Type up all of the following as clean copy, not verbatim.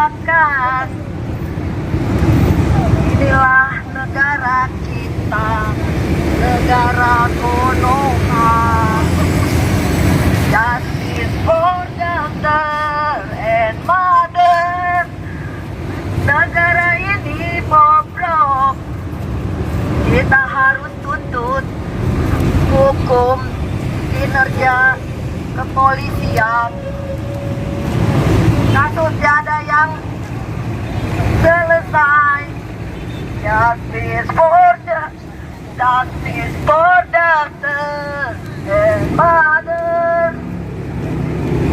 lupakan. Inilah negara kita, negara Konoha. Justice for daughter and mother. Negara ini bobrok, kita harus tuntut hukum kinerja kepolisian. Kasus tiada yang selesai. Justice for daughter and mother.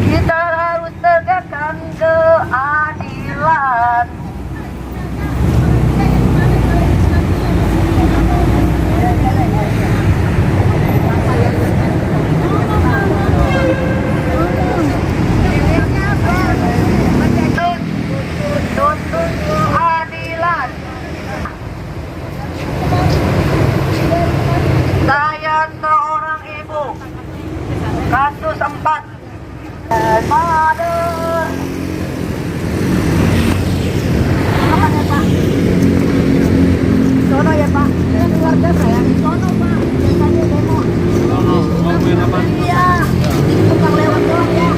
Kita harus tegakkan keadilan. Tuntut keadilan. Saya seorang ibu, kasus 4 mother. Apa ya Pak? Sono ya Pak, keluarga saya di sono Pak. Biasanya demo. Mau main apa? Iya, bukan lewat doang ya.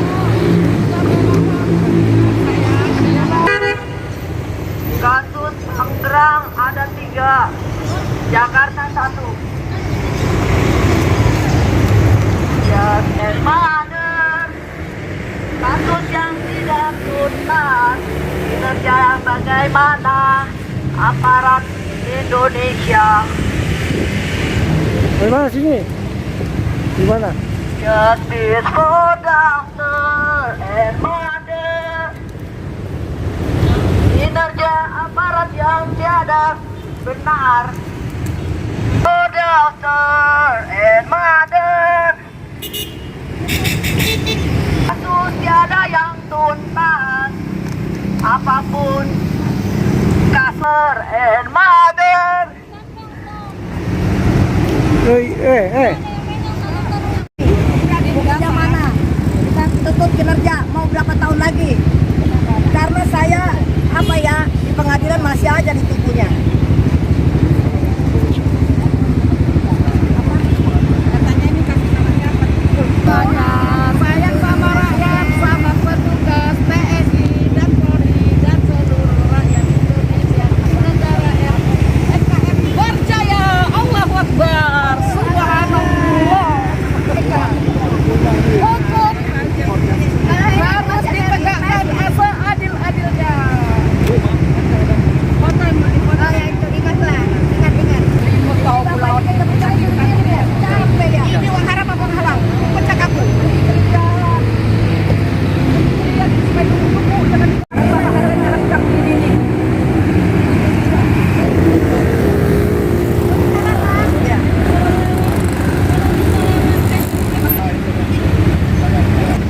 Kasus Tangerang ada 3, Jakarta 1. Justice Mother. Kasus yang tidak tuntas. Kinerja bagaimana aparat Indonesia. Di mana sini? Di mana? Justice for daughter and mother. Kinerja aparat yang tiada benar. For daughter and mother. Kasus tiada yang tuntas. Apapun kasar and mother. Yang mana? Kita tuntut kinerja mau berapa tahun lagi? Karena saya di pengadilan masih aja ditipunya. Katanya ini kasih namanya apa? Sayang sama rakyat, sama petugas TNI dan Polri dan seluruh rakyat Indonesia. Negara NKRI berjaya. Allahu Akbar. Subhanallah. Hukum harus ditegakkan seadil-adilnya. Ini uang haram apa halal? Pecah kabur.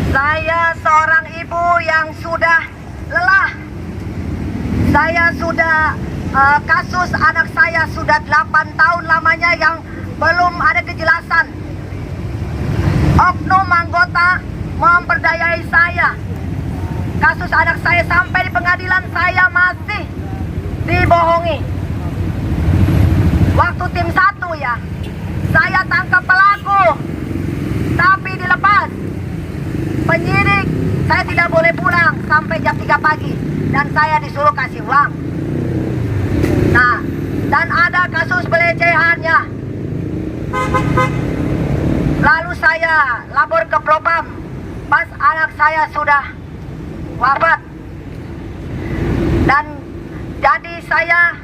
Saya seorang ibu yang sudah lelah. Saya sudah kasus anak saya sudah 8 tahun lamanya yang belum ada kejelasan. Oknum anggota memperdayai saya. Kasus anak saya sampai di pengadilan saya masih dibohongi. Waktu tim 1 ya, saya tangkap pelaku, tapi dilepas. Penyidik, saya tidak boleh pulang sampai jam 3 pagi. Dan saya disuruh kasih uang. Nah, dan ada kasus pelecehannya. Lalu saya lapor ke Propam pas anak saya sudah wafat. Dan jadi saya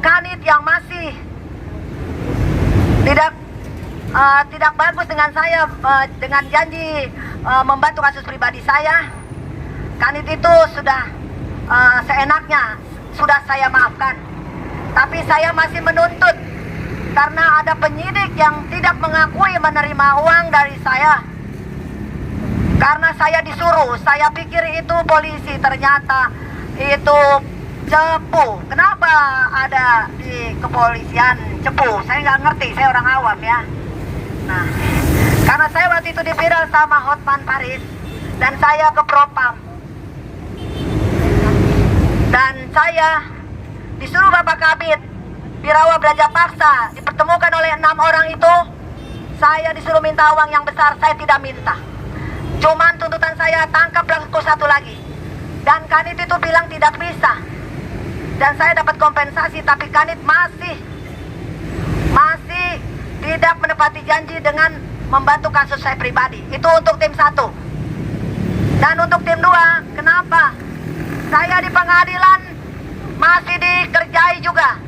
kanit yang masih tidak bagus dengan saya, dengan janji membantu kasus pribadi saya. Kanit itu sudah seenaknya sudah saya maafkan. Tapi saya masih menuntut karena ada penyidik yang tidak mengakui menerima uang dari saya. Karena saya disuruh, saya pikir itu polisi, ternyata itu cepu. Kenapa ada di kepolisian cepu? Saya nggak ngerti, saya orang awam ya. Nah, karena saya waktu itu diviral sama Hotman Paris dan saya ke Propam. saya disuruh Bapak Kabid Birawa Belajar Paksa dipertemukan oleh 6 orang itu, saya disuruh minta uang yang besar. Saya tidak minta. Cuman tuntutan saya tangkap pelaku satu lagi. Dan Kanit itu bilang tidak bisa. Dan saya dapat kompensasi, tapi Kanit masih tidak menepati janji dengan membantu kasus saya pribadi. Itu untuk tim 1. Dan untuk tim 2, kenapa? Saya di pengadilan masih dikerjai juga.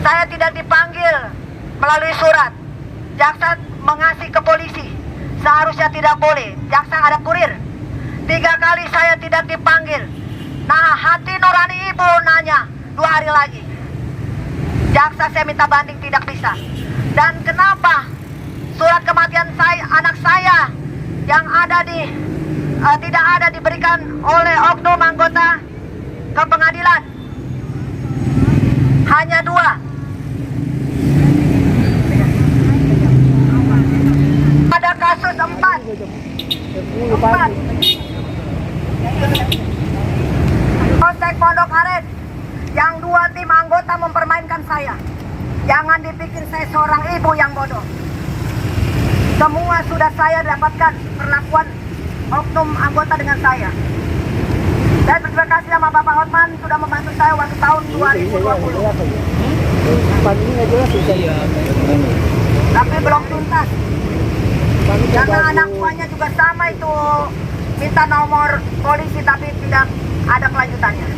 Saya tidak dipanggil melalui surat. Jaksa mengasih ke polisi. Seharusnya tidak boleh. Jaksa ada kurir. 3 kali saya tidak dipanggil. Nah, hati nurani ibu nanya 2 hari lagi. Jaksa saya minta banding tidak bisa. Dan kenapa surat kematian saya, anak saya yang ada di tidak ada diberikan oleh oknum anggota ke pengadilan? Hanya 2. Ada kasus 4. Polsek Pondok Aren yang 2 tim anggota mempermainkan saya. Jangan dipikir saya seorang ibu yang bodoh. Semua sudah saya dapatkan perlakuan oknum anggota dengan saya. Dan terima kasih sama Bapak Hotman sudah membantu saya waktu tahun 2020. Tapi belum tuntas. Karena anak buahnya juga sama itu minta nomor polisi tapi tidak ada kelanjutannya.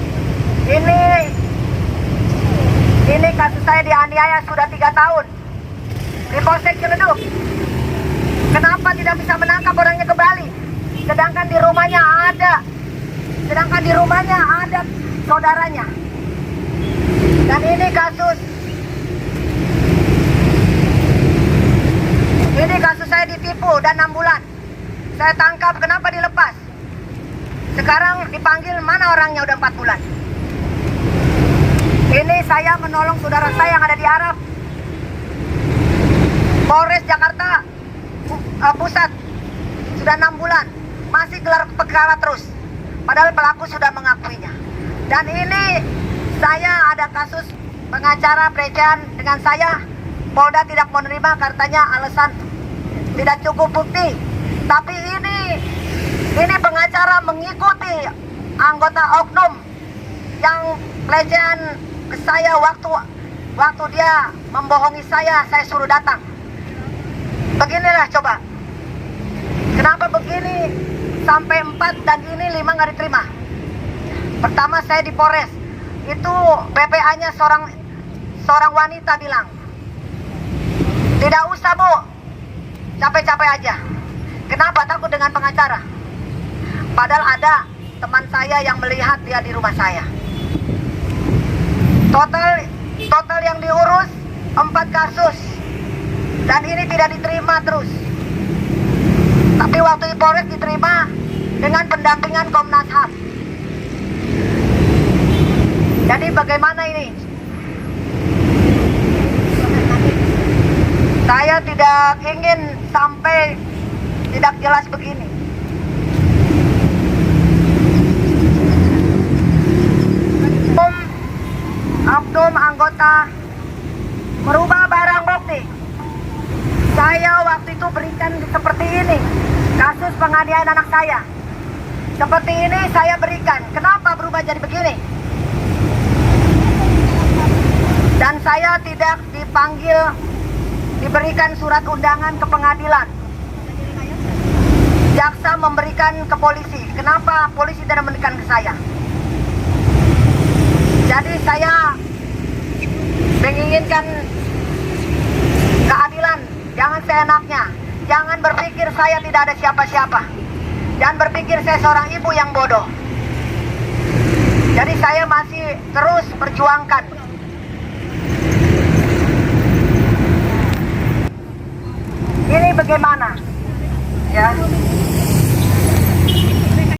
Ini kasus saya dianiaya sudah 3 tahun di Polsek Ciledug. Kenapa tidak bisa menangkap orangnya kembali? Sedangkan di rumahnya ada saudaranya. Dan ini kasus saya ditipu dan 6 bulan. Saya tangkap, kenapa dilepas? Sekarang dipanggil, mana orangnya udah 4 bulan. Ini saya menolong saudara saya yang ada di Arab. Polres Jakarta Pusat sudah 6 bulan masih gelar perkara terus, padahal pelaku sudah mengakuinya. Dan ini saya ada kasus pengacara pelecehan dengan saya. Polda tidak menerima, katanya alasan tidak cukup bukti. Tapi ini pengacara mengikuti anggota oknum yang pelecehan ke saya waktu dia membohongi saya suruh datang. Beginilah coba. Kenapa begini? Sampai 4 dan ini 5 nggak diterima. Pertama saya di Polres, itu BPA-nya seorang wanita bilang, tidak usah Bu, capek-capek aja. Kenapa? Takut dengan pengacara. Padahal ada teman saya yang melihat dia di rumah saya. Total yang diurus 4 kasus. Dan ini tidak diterima terus. Tapi waktu di Polres diterima dengan pendampingan Komnas HAM. Jadi bagaimana ini? Saya tidak ingin sampai tidak jelas begini. Oknum anggota merubah barang bukti. Saya waktu itu berikan seperti ini, kasus penganiayaan anak saya. Seperti ini saya berikan. Kenapa berubah jadi begini? Dan saya tidak dipanggil, diberikan surat undangan ke pengadilan. Jaksa memberikan ke polisi. Kenapa polisi tidak memberikan ke saya? Jadi saya menginginkan keadilan. Jangan seenaknya. Jangan berpikir saya tidak ada siapa-siapa. Jangan berpikir saya seorang ibu yang bodoh. Jadi saya masih terus perjuangkan. Ini bagaimana? Ya.